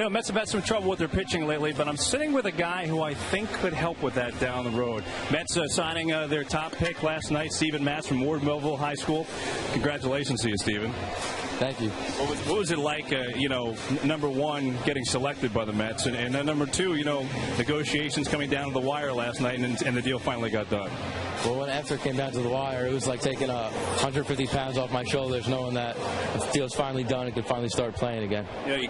You know, Mets have had some trouble with their pitching lately, but I'm sitting with a guy who I think could help with that down the road. Mets signing their top pick last night, Steven Matz from Ward Melville High School. Congratulations to you, Steven. Thank you. What was it like, number one, getting selected by the Mets, and then number two, negotiations coming down to the wire last night, and the deal finally got done? Well, after it came down to the wire, it was like taking 150 pounds off my shoulders, knowing that the deal's finally done and could finally start playing again. Yeah, you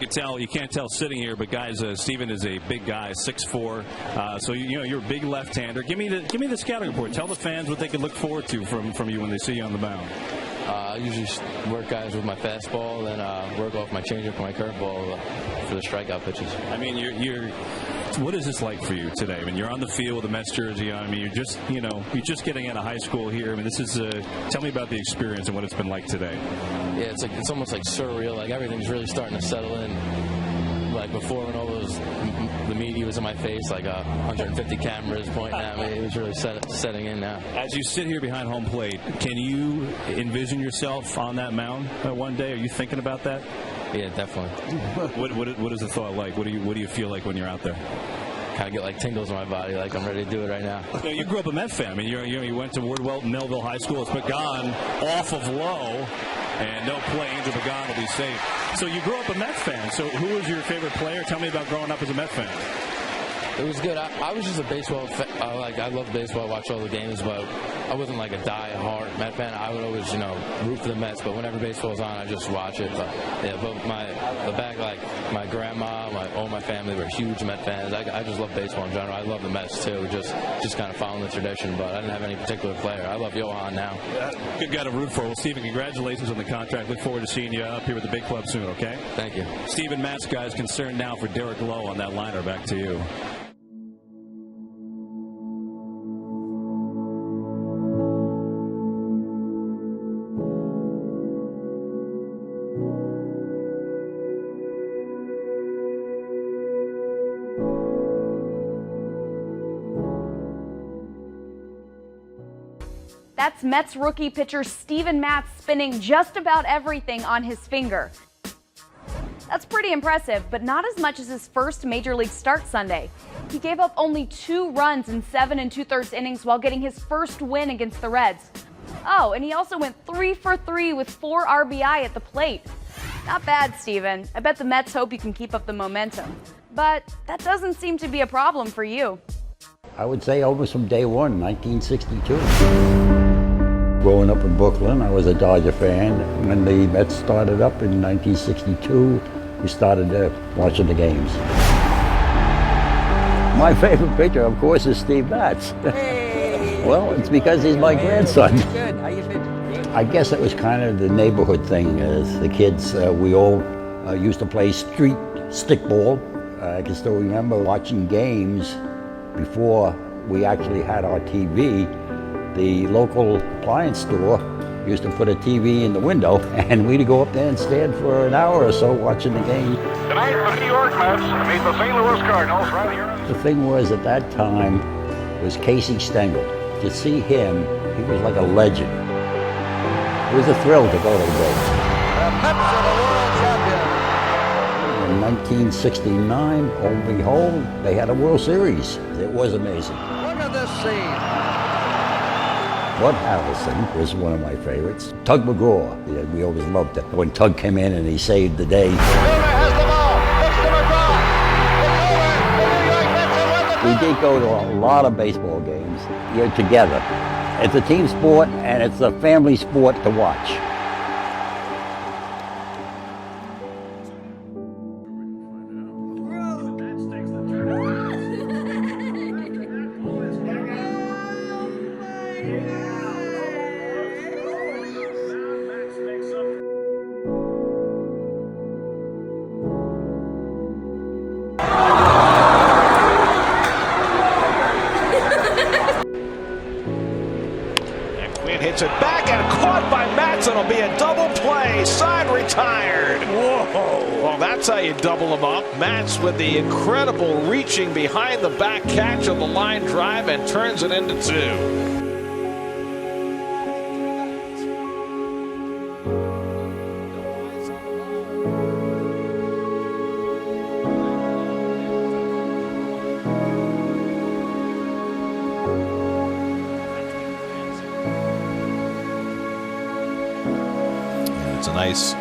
can't tell sitting here, but guys, Steven is a big guy, 6'4", so you're a big left-hander. Give me the scouting report. Tell the fans what they can look forward to from you when they see you on the mound. I usually work guys with my fastball, then work off my changeup and my curveball for the strikeout pitches. I mean, what is this like for you today? I mean, you're on the field with the Mets jersey on. I mean, you're just getting out of high school here. I mean, this is tell me about the experience and what it's been like today. Yeah, it's almost like surreal. Like everything's really starting to settle in. Like before, when the media was in my face, like 150 cameras pointing at me, it was really setting in now. As you sit here behind home plate, can you envision yourself on that mound one day? Are you thinking about that? Yeah, definitely. What is the thought like? What do you feel like when you're out there? Kind of get like tingles in my body, like I'm ready to do it right now. You grew up a Met fan. I mean, you went to Ward Melville High School. It's Pagan off of low, and no play. Angel Pagan will be safe. So you grew up a Met fan. So who was your favorite player? Tell me about growing up as a Met fan. It was good. I was just a baseball fan. I loved baseball. I watched all the games, but I wasn't like a die-hard Met fan. I would always, root for the Mets. But whenever baseball was on, I just watch it. But my grandma, all my family were huge Met fans. I just love baseball in general. I love the Mets too. Just kind of following the tradition. But I didn't have any particular player. I love Johan now. Good guy to root for. Well, Steven, congratulations on the contract. Look forward to seeing you up here with the big club soon. Okay. Thank you. Steven Matz, guys, concerned now for Derek Lowe on that liner. Back to you. That's Mets rookie pitcher Steven Matz spinning just about everything on his finger. That's pretty impressive, but not as much as his first Major League start Sunday. He gave up only 2 runs in 7 2/3 innings while getting his first win against the Reds. Oh, and he also went 3 for 3 with 4 RBI at the plate. Not bad, Steven. I bet the Mets hope you can keep up the momentum. But that doesn't seem to be a problem for you. I would say almost from day one, 1962. Growing up in Brooklyn, I was a Dodger fan. When the Mets started up in 1962, we started watching the games. My favorite pitcher, of course, is Steve Matz. Hey. Well, it's because he's my grandson. Good. How you been? I guess it was kind of the neighborhood thing. As the kids, we all used to play street stickball. I can still remember watching games before we actually had our TV. The local appliance store used to put a TV in the window, and we'd go up there and stand for an hour or so watching the game. Tonight, the New York Mets meet the St. Louis Cardinals right here. The thing was, at that time, was Casey Stengel. To see him, he was like a legend. It was a thrill to go to the game. The Mets are the world champions. In 1969, oh behold, they had a World Series. It was amazing. Look at this scene. Bud Harrelson was one of my favorites. Tug McGraw, we always loved it. When Tug came in and he saved the day. Miller has the ball. It's to McGraw. It's over. The New York Mets have won the We did go to a lot of baseball games. You're together. It's a team sport and it's a family sport to watch. Hits it back and caught by Matson. It'll be a double play. Side retired. Whoa. Well, that's how you double them up. Matz with the incredible reaching behind the back catch on the line drive and turns it into 2. nice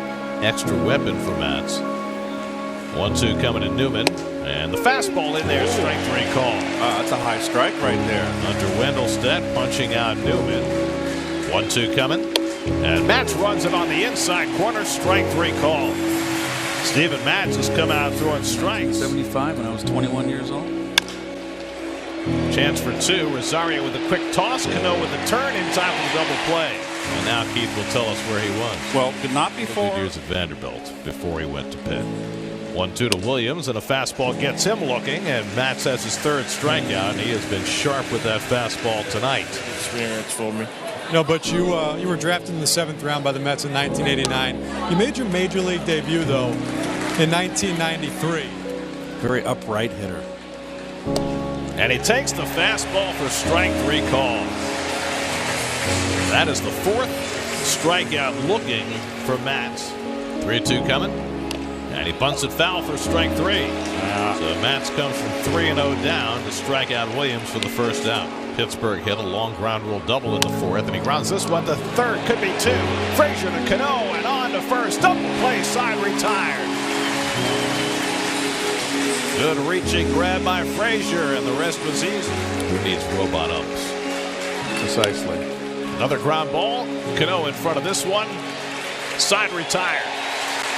extra weapon for Mats. 1-2 coming to Newman. And the fastball in there, strike three call. That's a high strike right there. Under Wendelstedt punching out Newman. 1-2 coming. And Matz runs it on the inside corner, strike three call. Steven Matz has come out throwing strikes. 75 when I was 21 years old. Chance for two. Rosario with a quick toss. Cano with a turn in time for the double play. And now Keith will tell us where he was. Well, could not be for years at Vanderbilt before he went to Pitt. 1-2 to Williams, and a fastball gets him looking, and Matz has his third strikeout, and he has been sharp with that fastball tonight. Experience for me. No, but you were drafted in the 7th round by the Mets in 1989. You made your major league debut, though, in 1993. Very upright hitter. And he takes the fastball for strike three call. That is the 4th strikeout looking for Matz. 3-2 coming. And he bunts it foul for strike three. So Matz comes from 3-0 down to strike out Williams for the first out. Pittsburgh hit a long ground rule double in the 4th, and he grounds this one to third. Could be 2. Frazier to Cano and on to first. Double play, side retired. Good reaching grab by Frazier, and the rest was easy. Who needs robot ups? Precisely. Another ground ball. Cano in front of this one. Side retired.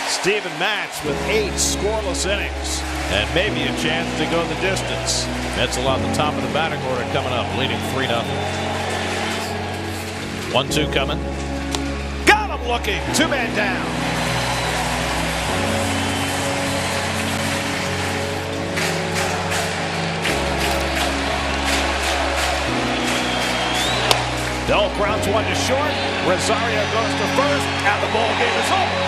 Steven Matz with 8 scoreless innings and maybe a chance to go the distance. Mets along the top of the batting order coming up, leading 3-0. 1-2 coming. Got him looking. 2-man down. Bell grounds one to short. Rosario goes to first, and the ball game is over.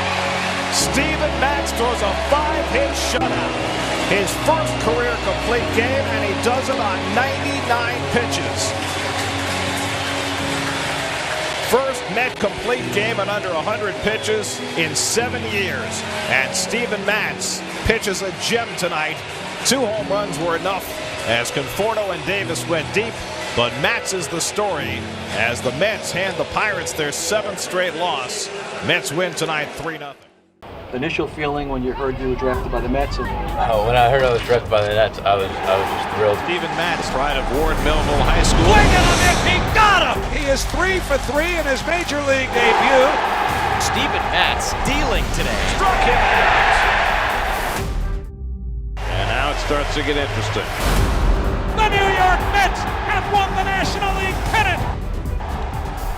Steven Matz throws a 5-hit shutout. His first career complete game, and he does it on 99 pitches. First Met complete game in under 100 pitches in 7 years. And Steven Matz pitches a gem tonight. 2 home runs were enough as Conforto and Davis went deep. But Matz is the story as the Mets hand the Pirates their 7th straight loss. Mets win tonight 3-0. Initial feeling when you heard you were drafted by the Mets? When I heard I was drafted by the Mets, I was just thrilled. Steven Matz, pride of Ward Melville High School. Swinging on it, he got him! He is 3 for 3 in his major league debut. Steven Matz dealing today. Struck him out. And now it starts to get interesting. The New York Mets have won the National League pennant.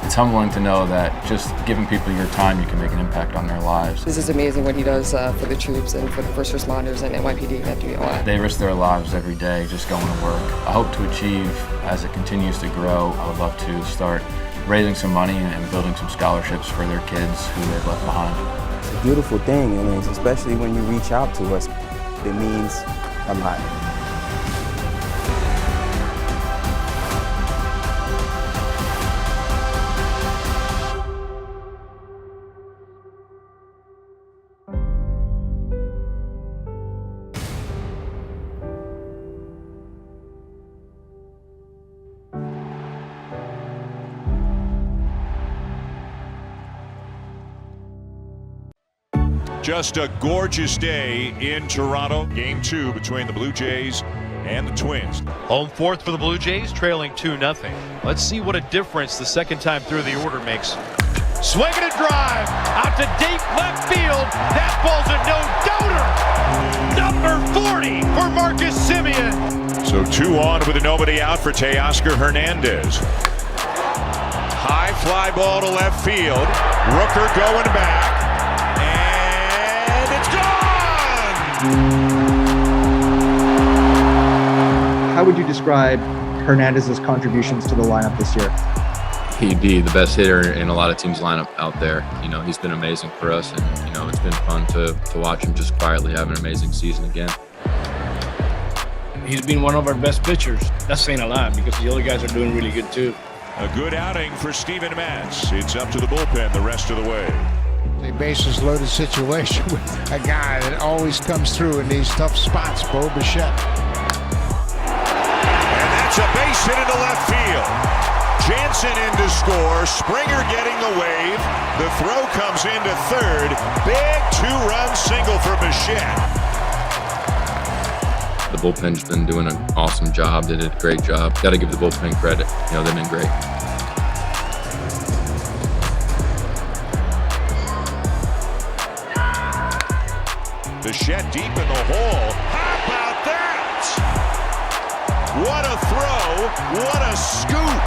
It's humbling to know that just giving people your time, you can make an impact on their lives. This is amazing what he does for the troops and for the first responders and NYPD. That do a lot. They risk their lives every day just going to work. I hope to achieve, as it continues to grow, I would love to start raising some money and building some scholarships for their kids who they've left behind. It's a beautiful thing, and especially when you reach out to us, it means a lot. Just a gorgeous day in Toronto. Game 2 between the Blue Jays and the Twins. Home fourth for the Blue Jays, trailing 2-0. Let's see what a difference the second time through the order makes. Swinging a drive out to deep left field. That ball's a no-doubter. Number 40 for Marcus Semien. So 2 on with a nobody out for Teoscar Hernandez. High fly ball to left field. Rooker going back. How would you describe Hernandez's contributions to the lineup this year? He'd be the best hitter in a lot of teams' lineup out there. You know, he's been amazing for us, and you know, it's been fun to watch him just quietly have an amazing season again. He's been one of our best pitchers. That's saying a lot because the other guys are doing really good too. A good outing for Steven Matz. It's up to the bullpen the rest of the way. A bases loaded situation with a guy that always comes through in these tough spots, Bo Bichette. And that's a base hit into left field. Jansen in to score. Springer getting the wave. The throw comes into third. Big two-run single for Bichette. The bullpen's been doing an awesome job. They did a great job. Got to give the bullpen credit. They've been great. Bichette deep in the hole. How about that? What a throw. What a scoop.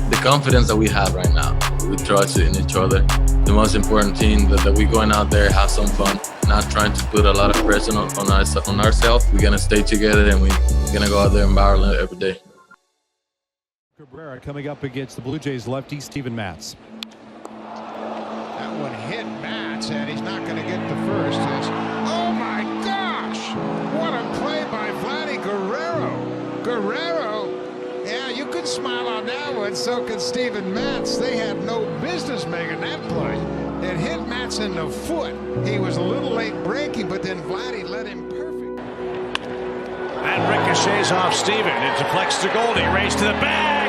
The confidence that we have right now, we trust in each other. The most important thing that we're going out there, have some fun, not trying to put a lot of pressure on ourselves. We're going to stay together and we're going to go out there and barrel it every day. Cabrera coming up against the Blue Jays lefty Steven Matz. That one hit Matz, and he's not going to get the first. Oh my gosh! What a play by Vladdy Guerrero. Guerrero, yeah, you could smile on that one, so could Steven Matz. They had no business making that play. It hit Matz in the foot. He was a little late breaking, but then Vladdy let him perfect. And ricochets off Steven. It deflects to Goldie. Race to the bag.